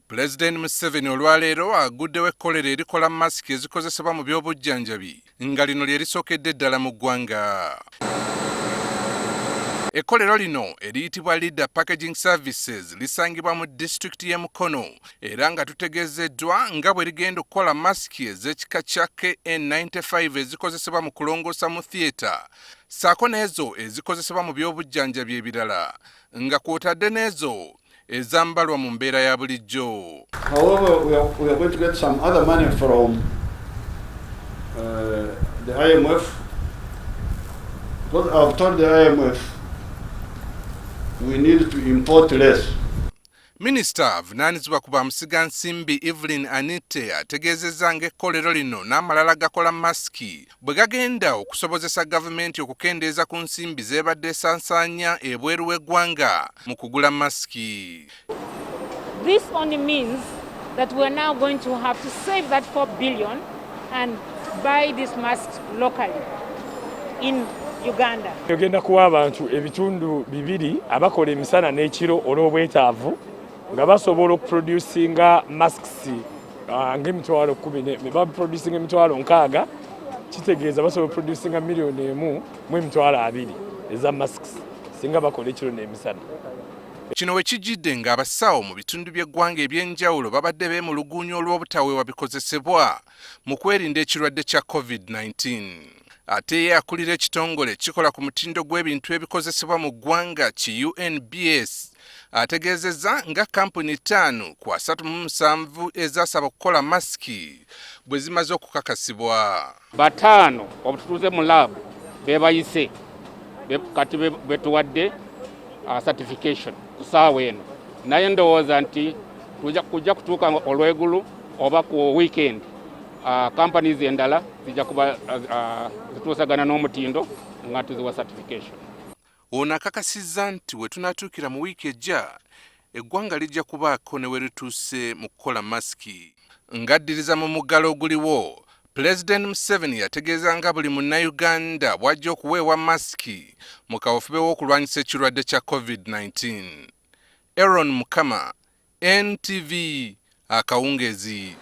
Pulezidenti Museveni olwaleero agguddewo ekkolero erikola masiki ezikozesebwa mu by'obujjanjabi nga lino lye lisookedde ddala mu ggwanga. Ekkolero lino eriyitibwa Lida Packaging Services lisangibwa mu distulikiti y'e Mukono era nga tutegeezeddwa nga bwe ligenda okukola masiki ez'ekika kya KN95 ezikozesebwa mu kulongoosa mu theatre, ssaako nezo ezikozesebwa mu by'obujjanjabi ebirala nga kw'otadde nezo ezambalwa mu mbeera yabuligyo. However, we are going to get some other money from the IMF, because I've told the IMF we need to import less. Minisita avunaanyizibwa ku bamusigansimbi Evelyn Anite ategeezezza ng'ekkolero lino n'amalala gakola masiki bwe gagenda okusobozesa gavumenti okukendeeza ku nsimbi z'ebadde esansaanya ebweru w'eggwanga mu kugula masiki. This only means that we are now going to have to save that 4 billion and buy these masks locally in Uganda. Yogenda kuwa abantu ebitundu bibiri abakola emisana n'ekiro olw'obwetaavu nga basobola okuproducinga masks ng'emitwalo 10 baproducinga emitwalo 6 kitegeeza basobola okuproducinga miliyoni 1 mu emitwalo 2 eza masks singa bakola ekiro n'emisana. Kino we kijjidde ng'abasawo mu bitundu by'eggwanga eby'enjawulo babadde beemulugunya olw'obutaweebwa bikozesebwa mu kwerinda ekirwadde kya COVID-19. Ate ye akulira ekitongole kikola ku mutindo gw'ebintu ebikozesebwa mu ggwanga ki UNBS ategeezezza nga kampuni 5 ku 37 ezasaba okukola masiki bwe zimaze okukakasibwa. Bataano obututuuze mu lab beebayise kati betuwadde certification ku ssaawa eno, naye ndowooza nti kujja kutuuka olwegulu oba ku weekend companies endala zijja kuba zituusagana n'omutindo nga tuziwa certification. Ono akakasizza nti we tunaatuukira mu wiiki ejja eggwanga lijja kubaako ne we lituuse mu kukola masiki. Ng'addiriza mu muggalo oguliwo, Pulezidenti Museveni yategeeza nga buli munnayuganda bw'ajja okuweebwa masiki mu kaweefube w'okulwanyisa ekirwadde kya COVID-19. Aaron Mukama, NTV, Akawungeezi.